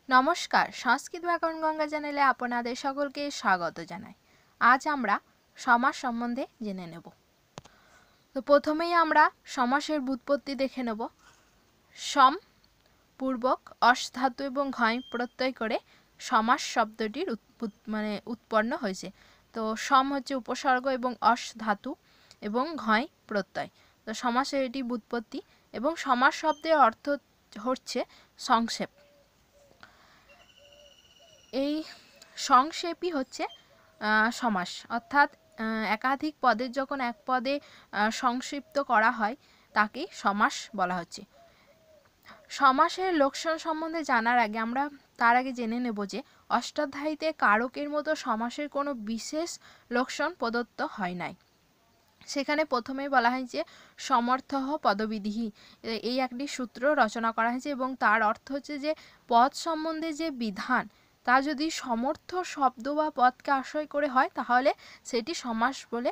নমস্কার, সংস্কৃত ব্যাকরণ গঙ্গা চ্যানেলে আপনাদের সকলকে স্বাগত জানাই। আজ আমরা সমাস সম্বন্ধে জেনে নেব। তো প্রথমেই আমরা সমাসের ব্যুৎপত্তি দেখে নেব। সম পূর্বক অস ধাতু এবং ঘয় প্রত্যয় করে সমাস শব্দটির উৎপন্ন হয়েছে। তো সম হচ্ছে উপসর্গ এবং অস ধাতু এবং ঘয় প্রত্যয়। তো সমাসের এটি ব্যুৎপত্তি এবং সমাস শব্দের অর্থ হচ্ছে সংক্ষেপ। এই সংক্ষেপই হচ্ছে সমাস, অর্থাৎ একাধিক পদের যখন এক পদে সংক্ষিপ্ত করা হয় তাকেই সমাস বলা হচ্ছে। সমাসের লক্ষণ সম্বন্ধে জানার আগে আমরা তার আগে জেনে নেব যে অষ্টাধ্যায়ীতে কারকের মতো সমাসের কোনো বিশেষ লক্ষণ প্রদত্ত হয় নাই। সেখানে প্রথমেই বলা হয় যে সমর্থঃ পদবিধিঃ, এই একটি সূত্র রচনা করা হয়েছে এবং তার অর্থ হচ্ছে যে পদ সম্বন্ধে যে বিধান তা যদি সমর্থ শব্দ বা পদকে আশ্রয় করে হয় তাহলে সেটি সমাস বলে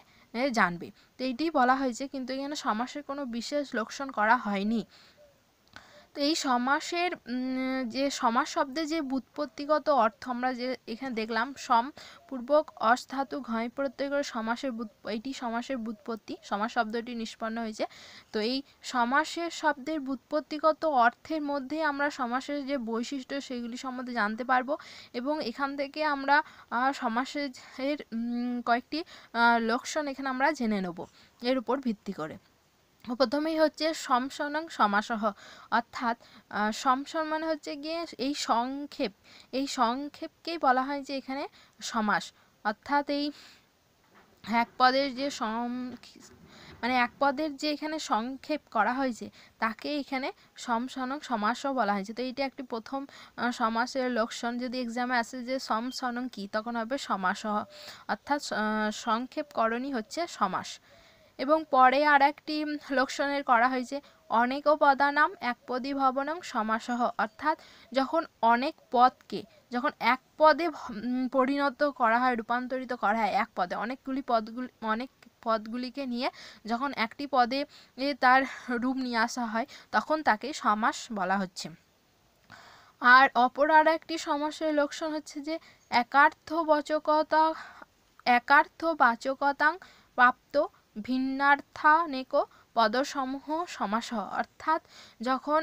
জানবে। তো এইটি বলা হয়েছে, কিন্তু এখানে সমাসের কোনো বিশেষ লক্ষণ করা হয়নি। তো এই সমাসের যে সমাস শব্দের যে ব্যুৎপত্তিগত অর্থ আমরা যে এখানে দেখলাম, সম পূর্বক অস ধাতু ঘয় প্রত্যয় করে এইটি সমাসের ব্যুৎপত্তি, সমাস শব্দটি নিষ্পন্ন হয়েছে। তো এই সমাসের শব্দের ব্যুৎপত্তিগত অর্থের মধ্যে আমরা সমাসের যে বৈশিষ্ট্য সেগুলি সম্বন্ধে জানতে পারবো এবং এখান থেকে আমরা সমাসের কয়েকটি লক্ষণ এখানে আমরা জেনে নেব এর উপর ভিত্তি করে। প্রথমেই হচ্ছে সমসনং সমাসঃ, অর্থাৎ সমসন মানে হচ্ছে গিয়ে এই সংক্ষেপকেই বলা হয় যে এখানে সমাস, অর্থাৎ এই এক পদের যে এক পদের যে এখানে সংক্ষেপ করা হয়েছে তাকে এখানে সমসনং সমাসও বলা হয়েছে। তো এইটা একটি প্রথম সমাসের লক্ষণ। যদি এক্সামে আসে যে সমসনং কি, তখন হবে সমাসঃ, অর্থাৎ সংক্ষেপকরণই হচ্ছে সমাস। এবং পরে আর একটি লক্ষণের করা হয়েছে অনেক পদানাম একপদী ভবনং সমাসঃ, অর্থাৎ যখন অনেক পদকে যখন এক পদে পরিণত করা হয়, রূপান্তরিত করা হয় এক পদে, অনেক পদগুলিকে নিয়ে যখন একটি পদে তার রূপ নিয়ে আসা হয় তখন তাকে সমাস বলা হচ্ছে। আর অপর আর একটি সমাসের লক্ষণ হচ্ছে যে একার্থবাচকতাং প্রাপ্ত ভিন্নার্থানেক পদসমূহ সমাসঃ, অর্থাৎ যখন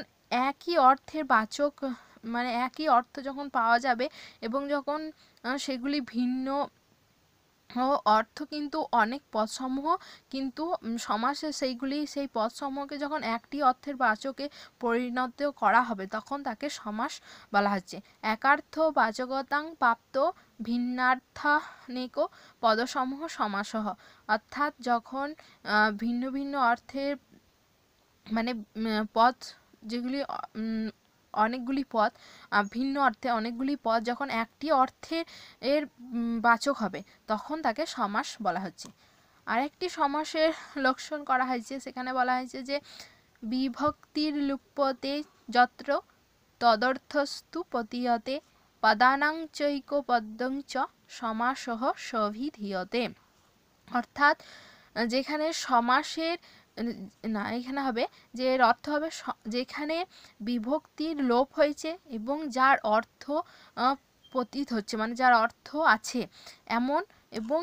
একই অর্থের বাচক একই অর্থ যখন পাওয়া যাবে এবং যখন সেগুলি ভিন্ন অর্থ কিন্তু অনেক পদসমূহ কিন্তু সমাসে সেই পদসমূহকে যখন একটি অর্থের বাচকে পরিণত করা হবে তখন তাকে সমাস বলা হচ্ছে। একার্থ বাচকতাং প্রাপ্ত ভিন্নার্থানেক পদসমূহ সমাসঃ, অর্থাৎ যখন ভিন্ন ভিন্ন অর্থের পদ, যেগুলি অনেকগুলি পদ, ভিন্ন অর্থে অনেকগুলি পদ যখন একটি অর্থের বাচক হবে তখন তাকে সমাস বলা হচ্ছে। আরেকটি সমাসের লক্ষণ করা হয়েছে, সেখানে বলা হয়েছে যে বিভক্তির লুপ্যতে যত্র তদর্থস্তু প্রতীয়তে পদানাং চৈকপদ্যং চ সমাসঃ সভিধীয়তে, অর্থাৎ যেখানে সমাসের এখানে হবে যে এর অর্থ হবে যেখানে বিভক্তির লোপ হয়েছে এবং যার অর্থ প্রতীত হচ্ছে, যার অর্থ আছে এমন, এবং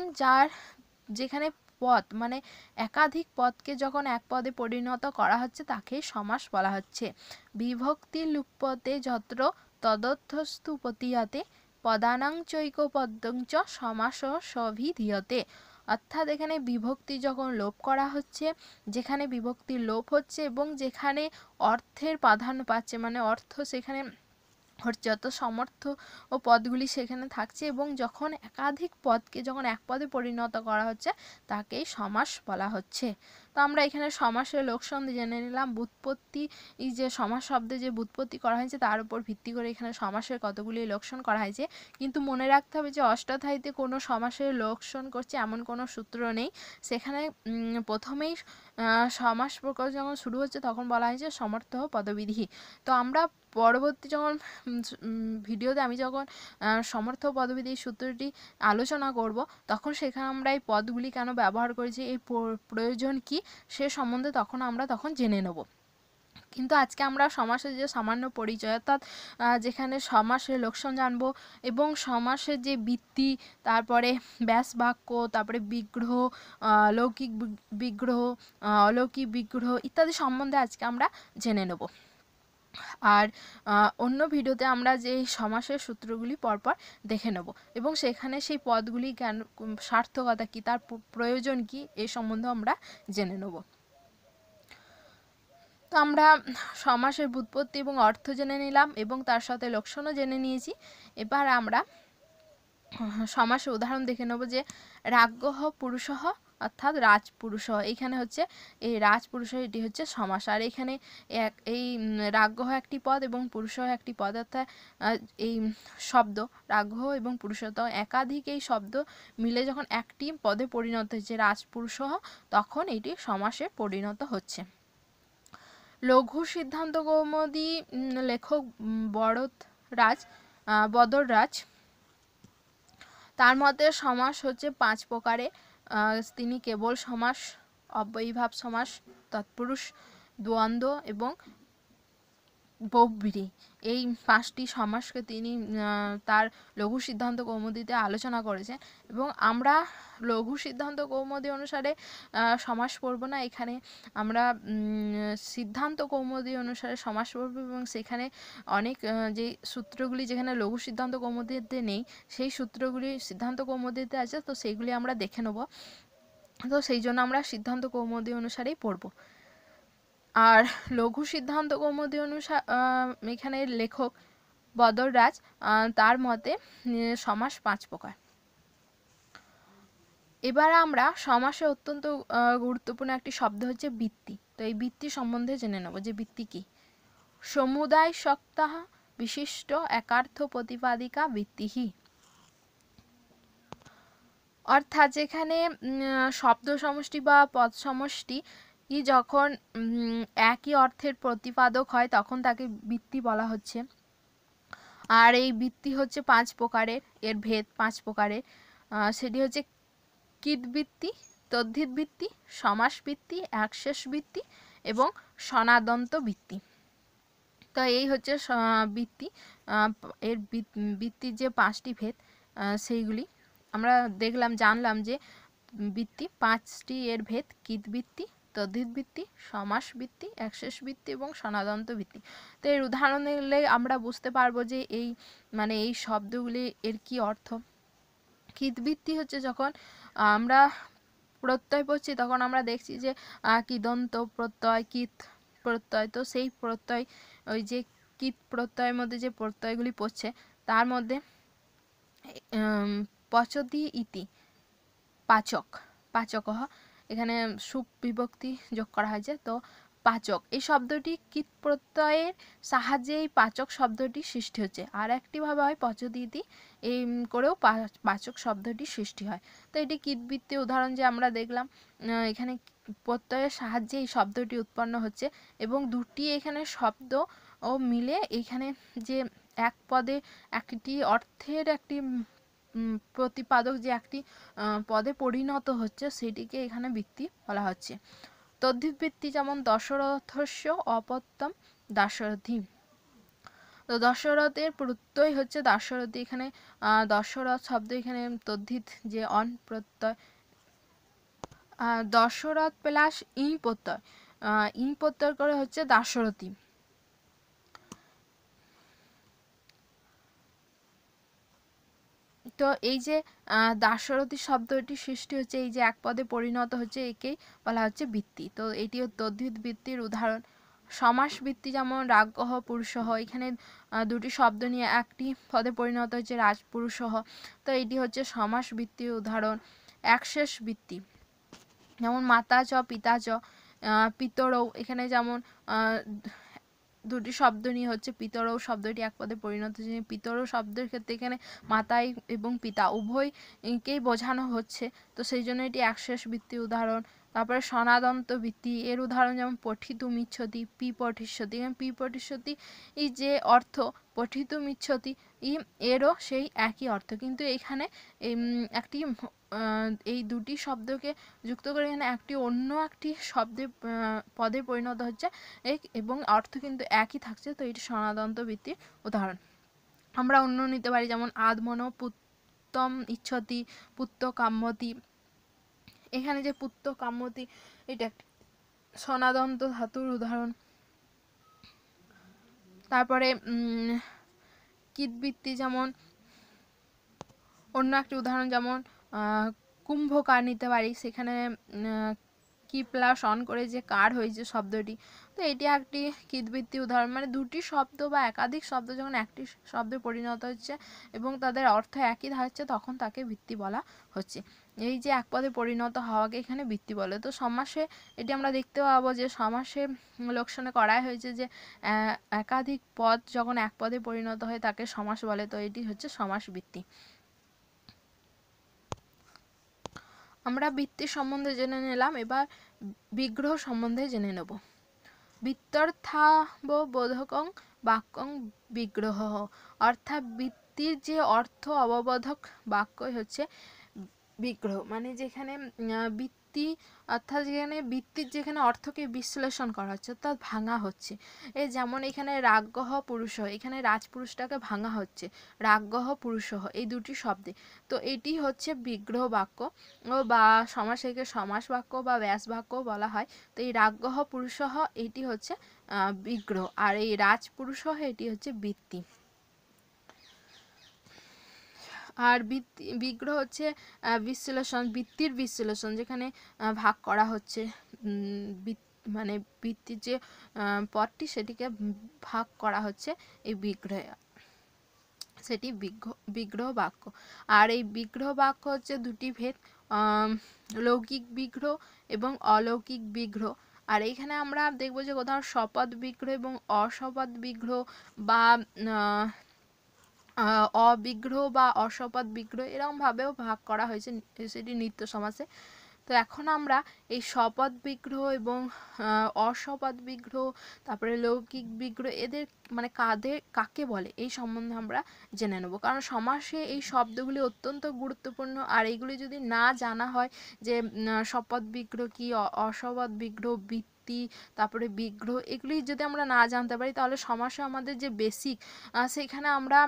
যেখানে পদ একাধিক পদকে যখন এক পদে পরিণত করা হচ্ছে তাকেই সমাস বলা হচ্ছে। বিভক্তি লুপ্যতে যত্র তদর্থস্তু প্রতীয়তে পদানাং চৈকপদ্যং চ সমাসঃ সভিধীয়তে, অর্থাৎ এখানে বিভক্তি যখন লোপ করা হচ্ছে, যেখানে বিভক্তির লোপ হচ্ছে এবং যেখানে অর্থের প্রাধান্য পাচ্ছে, অর্থ সেখানে হচ্ছে, অত সমর্থ ও পদগুলি সেখানে থাকছে এবং যখন একাধিক পদকে যখন এক পদে পরিণত করা হচ্ছে তাকেই সমাস বলা হচ্ছে। তো আমরা এখানে সমাসের লক্ষণ জেনে নিলাম। ব্যুৎপত্তি, এই যে সমাস শব্দে যে ব্যুৎপত্তি করা হয়েছে তার উপর ভিত্তি করে এখানে সমাসের কতগুলি লক্ষণ করা হয়েছে, কিন্তু মনে রাখতে হবে যে অষ্টাধ্যায়ীতে কোনো সমাসের লক্ষণ করছে এমন কোনো সূত্র নেই। সেখানে প্রথমেই সমাস প্রকাশ যখন শুরু হচ্ছে তখন বলা হয়েছে সমর্থ পদবিধি। তো আমরা পরবর্তী যখন ভিডিওতে আমি যখন সমর্থ পদবিধি সূত্রটি আলোচনা করব তখন সেখানে আমরা এই পদগুলি কেন ব্যবহার করেছি, এই প্রয়োজন কি সে সম্বন্ধে আমরা তখন জেনে নেব। কিন্তু আজকে আমরা সমাসের যে সামান্য পরিচয়, অর্থাৎ যেখানে সমাসের লক্ষণ জানবো এবং সমাসের যে বৃত্তি, তারপরে ব্যাস বাক্য, তারপরে বিগ্রহ, লৌকিক বিগ্রহ, অলৌকিক বিগ্রহ ইত্যাদি সম্বন্ধে আজকে আমরা জেনে নেব। আর অন্য ভিডিওতে আমরা যে সমাসের সূত্রগুলি পরপর দেখে নেব এবং সেখানে সেই পদগুলি কেন, সার্থকতা কী, তার প্রয়োজন কী, এই সম্বন্ধে আমরা জেনে নেব। তো আমরা সমাসের ব্যুৎপত্তি এবং অর্থ জেনে নিলাম এবং তার সাথে লক্ষণও জেনে নিয়েছি। এবার আমরা সমাসের উদাহরণ দেখে নেব, যে রাজ্ঞঃ পুরুষঃ অর্থাৎ রাজপুরুষঃ, এইখানে হচ্ছে এই রাজপুরুষঃ, এটি হচ্ছে সমাস। আর এখানে এই রাজ্ঞঃ একটি পদ এবং পুরুষঃ একটি পদ, অর্থাৎ এই শব্দ রাজ্ঞঃ এবং পুরুষঃ, তো একাধিক এই শব্দ মিলে যখন একটি পদে পরিণত হচ্ছে রাজপুরুষঃ, তখন এটি সমাসে পরিণত হচ্ছে। লঘু সিদ্ধান্ত কৌমুদী লেখক বদররাজ, তার মতে সমাস হচ্ছে 5 প্রকারের। তিনি কেবল সমাস, অব্যয়ীভাব সমাস, তৎপুরুষ, দ্বন্দ্ব এবং বহুব্রীহি, এই 5টি সমাসকে তিনি তার লঘু সিদ্ধান্ত কৌমুদীতে আলোচনা করেছেন। এবং আমরা লঘু সিদ্ধান্ত কৌমুদী অনুসারে সমাস পড়ব না, এখানে আমরা সিদ্ধান্ত কৌমুদী অনুসারে সমাস পড়ব এবং সেখানে অনেক যে সূত্রগুলি যেখানে লঘু সিদ্ধান্ত কৌমুদীতে নেই, সেই সূত্রগুলি সিদ্ধান্ত কৌমুদীতে আছে, তো সেইগুলি আমরা দেখে নেব। তো সেই জন্য আমরা সিদ্ধান্ত কৌমুদী অনুসারেই পড়ব। আর লঘু সিদ্ধান্ত কৌমুদী এখানে লেখক বদররাজ, তার মতে সমাস 5 প্রকার। এবার আমরা সমাসে অত্যন্ত গুরুত্বপূর্ণ একটি শব্দ হচ্ছে বৃত্তি। তো এই বৃত্তি সম্বন্ধে জেনে নেব, যে বৃত্তি কি। সমুদায় সপ্তাহ বিশিষ্ট একার্থ প্রতিপাদিকা বৃত্তিহি, অর্থাৎ যেখানে শব্দ সমষ্টি বা পদ সমষ্টি যখন একই অর্থের প্রতিপাদক হয় তখন তাকে বৃত্তি বলা হচ্ছে। আর এই বৃত্তি হচ্ছে 5 প্রকারের, এর ভেদ 5 প্রকারের। সেটি হচ্ছে কৃৎবৃত্তি, তদ্ধিৎবৃত্তি, সমাসবৃত্তি, একশেষ বৃত্তি এবং সনাদন্ত বৃত্তি। তো এই হচ্ছে বৃত্তি, এর বৃত্তির যে 5টি ভেদ সেইগুলি আমরা জানলাম যে বৃত্তি 5টি, এর ভেদ কৃৎবৃত্তি, তদ্ধিৎবৃত্তি, সমাসবৃত্তি, একশেষ বৃত্তি এবং সনাদন্ত বৃত্তি। তো এর উদাহরণ দিলে আমরা বুঝতে পারবো যে এই এই শব্দগুলি এর কি অর্থ। কৃৎবৃত্তি হচ্ছে যখন আমরা প্রত্যয় পড়ছি তখন আমরা দেখছি যে কৃদন্ত প্রত্যয়, কৃৎ প্রত্যয়, তো সেই প্রত্যয়, ওই যে কৃৎ প্রত্যয়ের মধ্যে যে প্রত্যয়গুলি পড়ছে তার মধ্যে পচতি ইতি, পাচক, এখানে সুপ বিভক্তি যোগ করা হয়েছে, তো পাচক এই শব্দটি কৃৎ প্রত্যয়ের সাহায্যে এই পাচক শব্দটি সৃষ্টি হচ্ছে। আর একটি ভাবে হয় পচতি ইতি, এই করেও পাচক শব্দটি সৃষ্টি হয়। তো এটি কৃৎবৃত্তির উদাহরণ যে আমরা দেখলাম, এখানে প্রত্যয়ের সাহায্যে এই শব্দটি উৎপন্ন হচ্ছে এবং দুটি এখানে শব্দ ও মিলে এখানে যে এক পদে একটি অর্থের একটি প্রতিপাদক যে একটি পদে পরিণত হচ্ছে, সেটিকে এখানে বৃত্তি বলা হচ্ছে। তদ্ধিৎবৃত্তি যেমন দশরথস্য অপত্যম দাশরথী, তো দশরথের প্রত্যয় হচ্ছে দাশরথী, এখানে দশরথ শব্দ এখানে তদ্ধিৎ যে অন প্রত্যয়, দশরথ প্লাস ইং প্রত্যয় করে হচ্ছে দাশরথী। তো এই যে দাশরথী শব্দটি সৃষ্টি হচ্ছে, এই যে এক পদে পরিণত হচ্ছে, একেই বলা হচ্ছে বৃত্তি। তো এটি তদ্ধিৎ বৃত্তির উদাহরণ। সমাস বৃত্তি যেমন রাজ্ঞঃ পুরুষঃ, এখানে দুটি শব্দ নিয়ে একটি পদে পরিণত হচ্ছে রাজপুরুষঃ, তো এটি হচ্ছে সমাস বৃত্তির উদাহরণ। একশেষ বৃত্তি যেমন মাতা চ পিতা চ পিতরৌ, এখানে যেমন দুটি শব্দ নিয়ে হচ্ছে পিতরৌ শব্দটি এক পদে পরিণত হচ্ছে। পিতরৌ শব্দের ক্ষেত্রে এখানে মাতাই এবং পিতা উভয়কেই বোঝানো হচ্ছে, তো সেই জন্য এটি একশেষ বৃত্তির উদাহরণ। তারপরে সনাদন্ত বৃত্তি, এর উদাহরণ যেমন পঠিতুমিচ্ছতি, পি পঠিষ্যতি, পি পঠিষ্যতি এই যে অর্থ, পঠিতুমিচ্ছতি এরও সেই একই অর্থ, কিন্তু এখানে একটি এই দুটি শব্দকে যুক্ত করে এখানে একটি অন্য একটি শব্দে পদে পরিণত হচ্ছে এবং অর্থ কিন্তু একই থাকছে। তো এটি সনাদন্ত বৃত্তির উদাহরণ। আমরা অন্য নিতে পারি, যেমন আদমন পুত্তম ইচ্ছতি, পুত্ত কাম্যতি। এখানে যে পুত্ত কাম্যতি এটা একটি সনাদন্ত ধাতুর উদাহরণ। তারপরে কিদবৃত্তি, যেমন অন্য একটি উদাহরণ, যেমন কুম্ভকার নিতে পারি, সেখানে কি প্লাস অন করে যে কার হয়েছে শব্দটি, তো এটি একটি কিদবৃত্তি উদাহরণ। মানে দুটি শব্দ বা একাধিক শব্দ যখন একটি শব্দে পরিণত হচ্ছে এবং তাদের অর্থ একই থাকছে, তখন তাকে বৃত্তি বলা হচ্ছে। এই যে এক পদে পরিণত হওয়াকে এখানে বৃত্তি বলে। তো সমাসে এটি আমরা দেখতে পাবো যে সমাসে লক্ষণে করাই হয়েছে যে একাধিক পদ যখন এক পদে পরিণত হয় তাকে সমাস বলে। তো এটি হচ্ছে সমাস বৃত্তি। আমরা বৃত্তি সম্বন্ধে জেনে নিলাম, এবার বিগ্রহ সম্বন্ধে জেনে নেব। বৃত্তর্থাববোধকং বাক্যং বিগ্রহ, অর্থাৎ বৃত্তির যে অর্থ অববোধক বাক্যই হচ্ছে বিগ্রহ। মানে যেখানে বৃত্তি অর্থাৎ যেখানে বৃত্তির যেখানে অর্থকে বিশ্লেষণ করা হচ্ছে অর্থাৎ ভাঙা হচ্ছে। এই যেমন এখানে রাজ্ঞহ পুরুষহ, এখানে রাজপুরুষটাকে ভাঙা হচ্ছে রাজ্ঞহ পুরুষহ এই দুটি শব্দে। তো এটি হচ্ছে বিগ্রহ বাক্য বা সমাসকে সমাস বাক্য বা ব্যাস বাক্য বলা হয়। তো এই রাজ্ঞহ পুরুষহ এটি হচ্ছে বিগ্রহ, আর এই রাজপুরুষহ এটি হচ্ছে বৃত্তি। আর বিগ্রহ হচ্ছে বিশ্লেষণ, বৃত্তির বিশ্লেষণ, যেখানে ভাগ করা হচ্ছে মানে বৃত্তির যে পদটি সেটিকে ভাগ করা হচ্ছে এই বিগ্রহে, সেটি বিগ্রহ বাক্য। আর এই বিগ্রহ বাক্য হচ্ছে দুটি ভেদ, লৌকিক বিগ্রহ এবং অলৌকিক বিগ্রহ। আর এইখানে আমরা দেখবো যে কোথাও সপদ বিগ্রহ এবং অসপদ বিগ্রহ বা অবিগ্রহ বা অসপদ বিগ্রহ এরকমভাবেও ভাগ করা হয়েছে সেটি নিত্য সমাসে। তো এখন আমরা এই সপদ বিগ্রহ এবং অসপদ বিগ্রহ, তারপরে লৌকিক বিগ্রহ, এদের মানে কাকে বলে এই সম্বন্ধে আমরা জেনে নেব। কারণ সমাসে এই শব্দগুলি অত্যন্ত গুরুত্বপূর্ণ, আর এইগুলি যদি না জানা হয় যে সপদ বিগ্রহ কি, অসপদ বিগ্রহ, বৃত্তি, তারপরে বিগ্রহ, এগুলি যদি আমরা না জানতে পারি তাহলে সমাসে আমাদের যে বেসিক সেখানে আমরা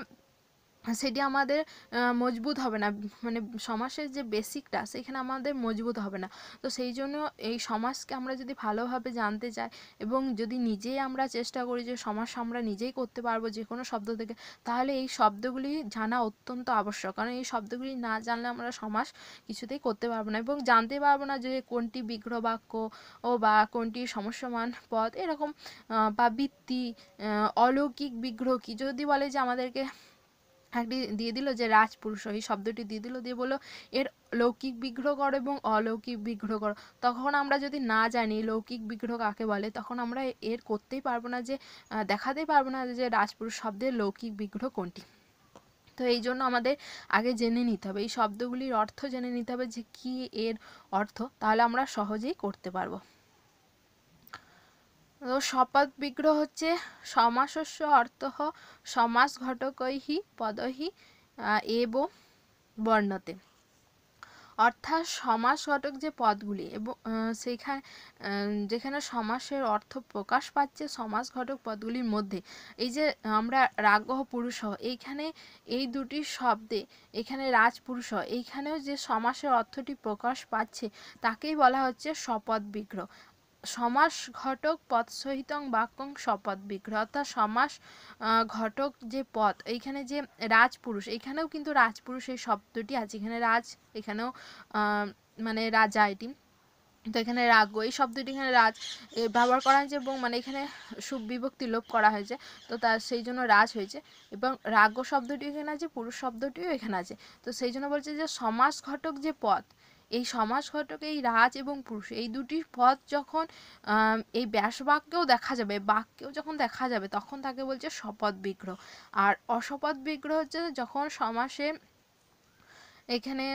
সেটি আমাদের মজবুত হবে না, মানে সমাসের যে বেসিকটা সেখানে আমাদের মজবুত হবে না। তো সেই জন্য এই সমাসকে আমরা যদি ভালোভাবে জানতে চাই এবং যদি নিজেই আমরা চেষ্টা করি যে সমাস আমরা নিজেই করতে পারবো যে কোনো শব্দ থেকে, তাহলে এই শব্দগুলি জানা অত্যন্ত আবশ্যক। কারণ এই শব্দগুলি না জানলে আমরা সমাস কিছুতেই করতে পারবো না এবং জানতে পারবো না যে কোনটি বিগ্রহ বাক্য বা কোনটি সমস্যমান পদ এরকম, বা বৃত্তি, অলৌকিক বিগ্রহ কি। যদি বলে যে আমাদেরকে একটি দিয়ে দিল যে রাজপুরুষ, এই শব্দটি দিয়ে দিল, দিয়ে বললো এর লৌকিক বিগ্রহ করো এবং অলৌকিক বিগ্রহ করো, তখন আমরা যদি না জানি লৌকিক বিগ্রহ কাকে বলে তখন আমরা এর করতেই পারবো না, যে দেখাতেই পারবো না যে রাজপুরুষ শব্দের লৌকিক বিগ্রহ কোনটি। তো এই জন্য আমাদের আগে জেনে নিতে হবে, এই শব্দগুলির অর্থ জেনে নিতে হবে যে কি এর অর্থ, তাহলে আমরা সহজেই করতে পারবো। তো সপদ বিগ্রহ হচ্ছে সমাসস্য অর্থঃ সমাস ঘটকৈহি পদহি এব বর্ণতে, অর্থাৎ সমাস ঘটক যে পদগুলি এবং সেখানে যেখানে সমাসের অর্থ প্রকাশ পাচ্ছে সমাস ঘটক পদগুলির মধ্যে, এই যে আমরা রাজ্ঞহ পুরুষ, এইখানে এই দুটি শব্দে এখানে রাজপুরুষ, এইখানেও যে সমাসের অর্থটি প্রকাশ পাচ্ছে তাকেই বলা হচ্ছে সপদ বিগ্রহ। সমাস ঘটক পদ সহিতং বাক্যং সপদ বিগ্রহ, অর্থাৎ সমাস ঘটক যে পদ, এইখানে যে রাজপুরুষ, এখানেও কিন্তু রাজপুরুষ এই শব্দটি আছে, এখানে রাজ, এখানেও মানে রাজা, এটি তো এখানে রাজ্ঞ এই শব্দটি এখানে রাজ ব্যবহার করা হয়েছে এবং মানে এখানে সুবিভক্তি লোপ করা হয়েছে, তো তার সেই জন্য রাজ হয়েছে এবং রাজ্ঞ শব্দটি এখানে আছে, পুরুষ শব্দটিও এখানে আছে। তো সেই জন্য বলছে যে সমাস ঘটক যে পদ, এই সমাস ঘটক এই রাজ এবং পুরুষ এই দুটি পদ যখন এই ব্যাস বাক্যেও দেখা যাবে, বাক্যেও যখন দেখা যাবে তখন তাকে বলছে সপদ বিগ্রহ। আর অসপদ বিগ্রহ হচ্ছে যখন সমাসে এখানে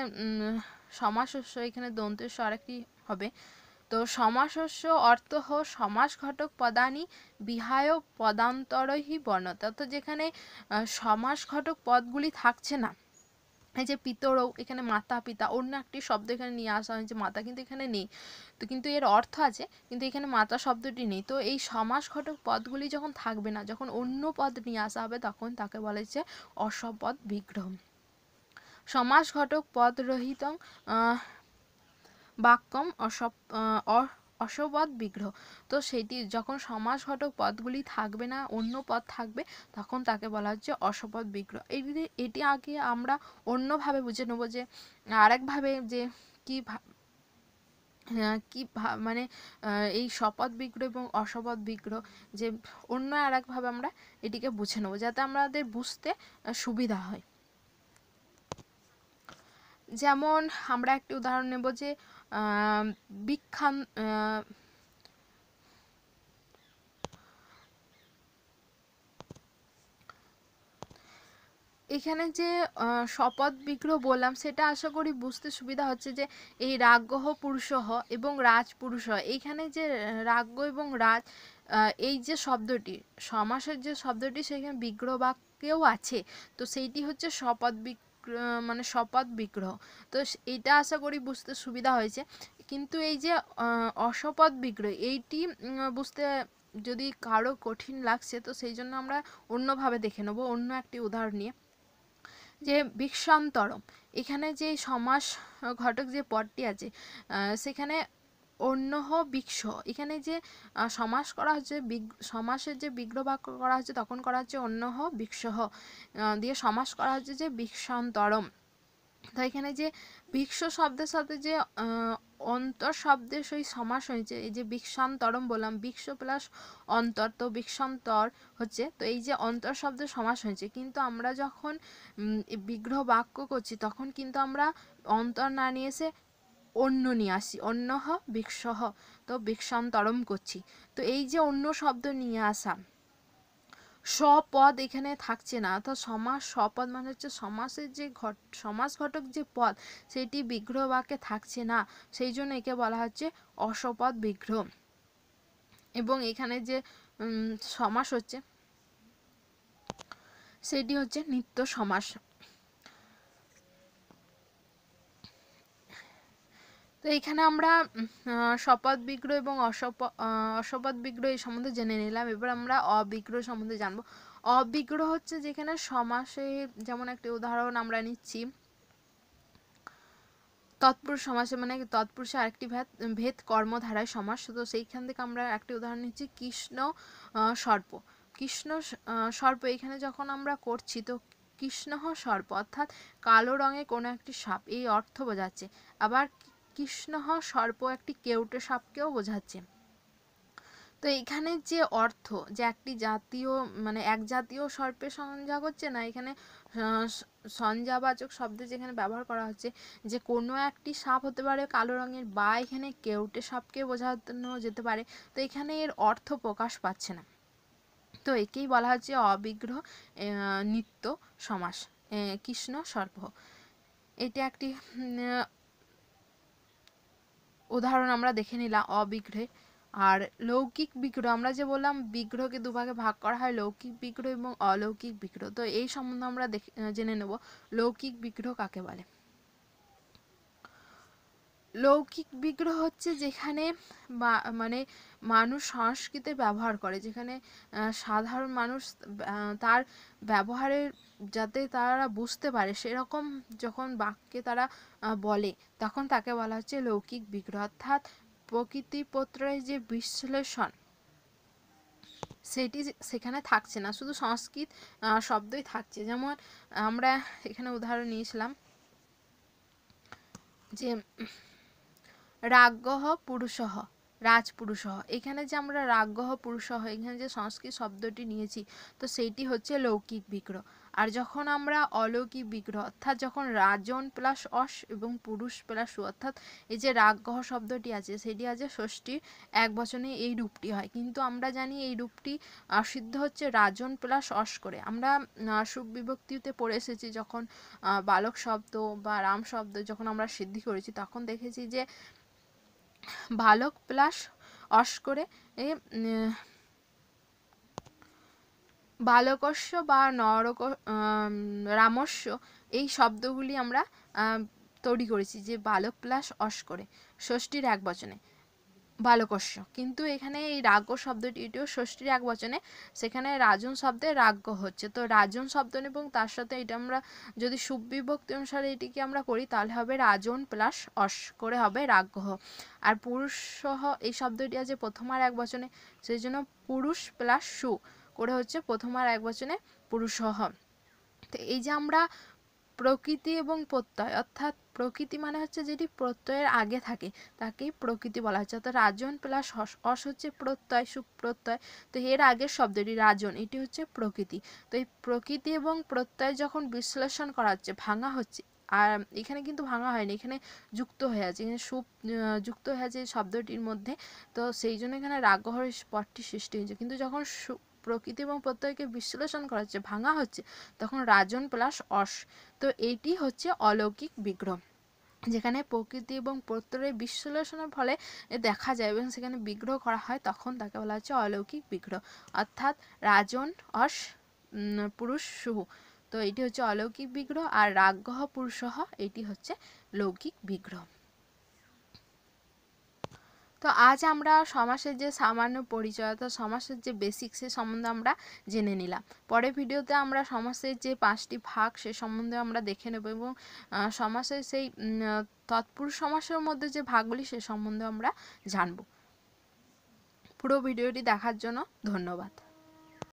সমাসস্য, এখানে দন্তেস্য আরেকটি হবে। তো সমাসস্য অর্থ সমাস ঘটক পদানি বিহায় পদান্তরহি বর্ণতে, অর্থাৎ যেখানে সমাস ঘটক পদগুলি থাকছে না এই যে পিতরও, এখানে মাতা পিতা, অন্য একটি শব্দ এখানে নিয়ে আসা হয়েছে, মাতা কিন্তু এখানে নেই, তো কিন্তু এর অর্থ আছে, কিন্তু এখানে মাতা শব্দটি নেই। তো এই সমাসঘটক পদগুলি যখন থাকবে না, যখন অন্য পদ নিয়ে আসা হবে, তখন তাকে বলা হচ্ছে অসপদ বিগ্রহ। সমাসঘটক পদ রহিতং বাক্যম অসপদ বিগ্রহ। তো সেটি যখন সমাসঘটক পদগুলি থাকবে না, অন্য পদ থাকবে, তখন তাকে বলা হচ্ছে অসপদ বিগ্রহ। এটি আগে আমরা অন্যভাবে বুঝে নেব, যে আরেকভাবে যে কি মানে এই শপথ বিগ্রহ এবং অশপথ বিগ্রহ, যে অন্য আরেকভাবে আমরা এটিকে বুঝে নেব, যাতে আমাদের বুঝতে সুবিধা হয়। যেমন আমরা একটি উদাহরণ নেব, যে বিখ্যান এখানে যে শপথ বিগ্রহ বললাম, সেটা আশা করি বুঝতে সুবিধা হচ্ছে, যে এই রাজ্ঞহ পুরুষহ এবং রাজ পুরুষহ, এইখানে যে রাজ্ঞ এবং রাজ, এই যে শব্দটি, সমাসের যে শব্দটি, সেখানে বিগ্রহ বাক্যেও আছে, তো সেইটি হচ্ছে শপথ বিগ্রহ, মানে শপথ বিগ্রহ। তো এইটা আশা করি বুঝতে সুবিধা হয়েছে। কিন্তু এই যে অশপথ বিগ্রহ, এইটি বুঝতে যদি কারো কঠিন লাগছে, তো সেই জন্য আমরা অন্যভাবে দেখে নেব, অন্য একটি উদাহরণ নিয়ে। যে ভিক্ষান্তরম, এখানে যে সমাস ঘটক যে পদটি আছে, সেখানে অন্যহ ভিক্ষ, এখানে যে সমাস করা হচ্ছে, সমাসের যে বিগ্রহ বাক্য করা হচ্ছে, তখন করা হচ্ছে অন্যহ ভিক্ষহ দিয়ে সমাস করা হচ্ছে যে ভিক্ষান্তরম। তো এখানে যে ভিক্ষ শব্দের সাথে যে অন্তর শব্দের সেই সমাস হয়েছে, এই যে ভিক্ষান্তরম বললাম, ভিক্ষ প্লাস অন্তর, তো ভিক্ষান্তর হচ্ছে, তো এই যে অন্তর শব্দের সমাস হয়েছে, কিন্তু আমরা যখন বিগ্রহ বাক্য করছি, তখন কিন্তু আমরা অন্তর না নিয়ে এসে অন্য নিয়ে আসি, অন্যহ ভিক্ষহ, তো ভিক্ষান্তরম করছি। তো এই যে অন্য শব্দ নিয়ে আসা, স্বপদ এখানে থাকছে না, অর্থাৎ সমাস স্বপদ মানে হচ্ছে সমাসের যে সমাস ঘটক যে পদ, সেটি বিগ্রহ বাক্যে থাকছে না, সেই জন্য একে বলা হচ্ছে অসপদ বিগ্রহ। এবং এখানে যে সমাস হচ্ছে, সেটি হচ্ছে নিত্য সমাস। তো এখানে আমরা শপথ বিগ্রহ এবং অশপথ বিগ্রহ এই সম্বন্ধে জেনে নিলাম। এবার আমরা অবিগ্রহ সম্বন্ধে জানবো। অবিগ্রহ হচ্ছে যেখানে সমাসে, যেমন একটি উদাহরণ আমরা নিচ্ছি, তৎপুরুষ সমাসে, মানে তৎপুরুষে আরেকটি ভেদ কর্মধারায় সমাস, তো সেইখান থেকে আমরা একটি উদাহরণ নিচ্ছি, কৃষ্ণ সর্প। কৃষ্ণ সর্প এখানে যখন আমরা করছি, তো কৃষ্ণ সর্প অর্থাৎ কালো রঙে কোনো একটি সাপ, এই অর্থ বোঝাচ্ছে। আবার কৃষ্ণ সর্প একটি কেউটে সাপকেও বোঝাচ্ছে। তো এখানে যে অর্থ, যে একটি জাতীয়, মানে এক জাতীয় সর্পের সংজ্ঞা করছে না, এখানে সংজ্ঞাবাচক শব্দ যেখানে ব্যবহার করা হচ্ছে, যে কোনো একটি সাপ হতে পারে কালো রঙের, বা এখানে কেউটে সাপকে বোঝানো যেতে পারে, তো এখানে এর অর্থ প্রকাশ পাচ্ছে না, তো একেই বলা হচ্ছে অবিগ্রহ নিত্য সমাস। কৃষ্ণ সর্প, এটা একটি উদাহরণ আমরা দেখে নিলাম অবিগ্রহে। আর লৌকিক বিগ্রহ, আমরা যে বললাম বিগ্রহকে দুভাগে ভাগ করা হয়, লৌকিক বিগ্রহ এবং অলৌকিক বিগ্রহ, তো এই সম্বন্ধে আমরা জেনে নেব লৌকিক বিগ্রহ কাকে বলে। লৌকিক বিগ্রহ হচ্ছে যেখানে মানে মানুষ সংস্কৃতে ব্যবহার করে, যেখানে সাধারণ মানুষ তার ব্যবহারের, যাতে তারা বুঝতে পারে সেরকম যখন বাক্যে তারা বলে, তখন তাকে বলা হচ্ছে লৌকিক বিগ্রহ। অর্থাৎ প্রকৃতিপত্রের যে বিশ্লেষণ, সেটি সেখানে থাকছে না, শুধু সংস্কৃত শব্দই থাকছে। যেমন আমরা এখানে উদাহরণ নিয়েছিলাম, যে রাজ্ঞহ পুরুষহ, রাজপুরুষহ, এখানে যে আমরা রাজ্ঞহ পুরুষহ, এখানে যে সংস্কৃত শব্দটি নিয়েছি, তো সেইটি হচ্ছে লৌকিক বিগ্রহ। আর যখন আমরা অলৌকিক বিগ্রহ, অর্থাৎ যখন রাজন প্লাস অস এবং পুরুষ প্লাস সু, অর্থাৎ এই যে রাজ্ঞহ শব্দটি আছে, সেটি আছে ষষ্ঠী এক বচনে এই রূপটি হয়, কিন্তু আমরা জানি এই রূপটি সিদ্ধ হচ্ছে রাজন প্লাস অস করে। আমরা সুখ বিভক্তিতে পড়ে এসেছি, যখন বালক শব্দ বা রাম শব্দ যখন আমরা সিদ্ধি করেছি, তখন দেখেছি যে বালক প্লাস অস করে বালকস্য বা রামস্য এই শব্দগুলি আমরা তৈরি করেছি যে বালক প্লাস অস করে ষষ্ঠীর এক বচনে বালকস্য, কিন্তু এখানে এই রাজ্য শব্দটি এটিও ষষ্ঠীর এক বচনে, সেখানে রাজন শব্দে রাজ্য হচ্ছে। তো রাজন শব্দ এবং তার সাথে এটা আমরা যদি সুবিভক্তি অনুসারে এটিকে আমরা করি তাহলে হবে রাজন প্লাস অস করে হবে রাজ্য। আর পুরুষ সহ এই শব্দটি আছে প্রথম আর এক বচনে, সেই জন্য পুরুষ প্লাস সু করে হচ্ছে প্রথম আর এক বচনে পুরুষ। তো এই যে আমরা প্রকৃতি এবং প্রত্যয়, অর্থাৎ প্রকৃতি মানে হচ্ছে যেটি প্রত্যয়ের আগে থাকে তাকেই প্রকৃতি বলা হচ্ছে, অর্থাৎ রাজন প্লাস অস হচ্ছে প্রত্যয়, সুপ্রত্যয়। তো এর আগের শব্দটি রাজন, এটি হচ্ছে প্রকৃতি। তো এই প্রকৃতি এবং প্রত্যয় যখন বিশ্লেষণ করা হচ্ছে, ভাঙা হচ্ছে, আর এখানে কিন্তু ভাঙা হয়নি, এখানে যুক্ত হয়ে আছে, এখানে সুপ যুক্ত হয়ে আছে শব্দটির মধ্যে, তো সেই জন্য এখানে রাগহর পদটি সৃষ্টি হয়েছে। কিন্তু যখন প্রকৃতি এবং প্রত্যয়কে বিশ্লেষণ করা হচ্ছে, ভাঙা হচ্ছে, তখন রাজন প্লাস অস। তো এইটি হচ্ছে অলৌকিক বিগ্রহ, যেখানে প্রকৃতি এবং প্রত্যয়ের বিশ্লেষণের ফলে দেখা যায় এবং সেখানে বিগ্রহ করা হয়, তখন তাকে বলা হচ্ছে অলৌকিক বিগ্রহ, অর্থাৎ রাজন অস পুরুষ শুভু। তো এটি হচ্ছে অলৌকিক বিগ্রহ, আর রাগহ পুরুষহ এটি হচ্ছে লৌকিক বিগ্রহ। তো আজ আমরা সমাসের যে সামান্য পরিচয়, অর্থাৎ সমাসের যে বেসিক সে সম্বন্ধে আমরা জেনে নিলাম। পরের ভিডিওতে আমরা সমাসের যে 5টি ভাগ সে সম্বন্ধে আমরা দেখে নেব, এবং সমাসের সেই তৎপুরুষ সমাসের মধ্যে যে ভাগগুলি সে সম্বন্ধে আমরা জানব। পুরো ভিডিওটি দেখার জন্য ধন্যবাদ।